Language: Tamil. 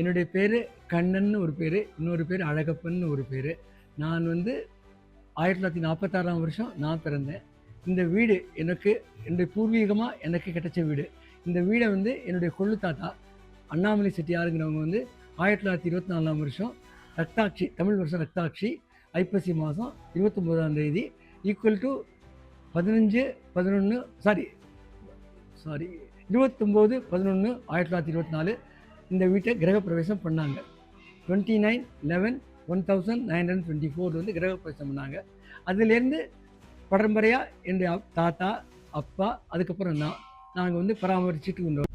என்னுடைய பேர் கண்ணன்னு ஒரு பேர், இன்னொரு பேர் அழகப்பன்னு ஒரு பேர். நான் வந்து 1946ஆம் வருஷம் நான் பிறந்தேன். இந்த வீடு எனக்கு என்னுடைய பூர்வீகமாக எனக்கு கிடைச்ச வீடு. இந்த வீடை வந்து என்னுடைய கொள்ளு தாத்தா அண்ணாமலை செட்டியாருங்கிறவங்க வந்து 1924ஆம் வருஷம் ரத்தாட்சி, தமிழ் வருஷம் ரத்தாட்சி, ஐப்பசி மாதம் 29ஆம் தேதி ஈக்குவல் டு 29/11/1924 இந்த வீட்டை கிரகப்பிரவேசம் பண்ணாங்க. 29/11/1924 வந்து கிரகப்பிரவேசம் பண்ணாங்க. அதுலேருந்து பரம்பரையாக என்னுடைய தாத்தா, அப்பா, அதுக்கப்புறம் நாங்கள் வந்து பராமரிச்சுட்டு வந்தோம்.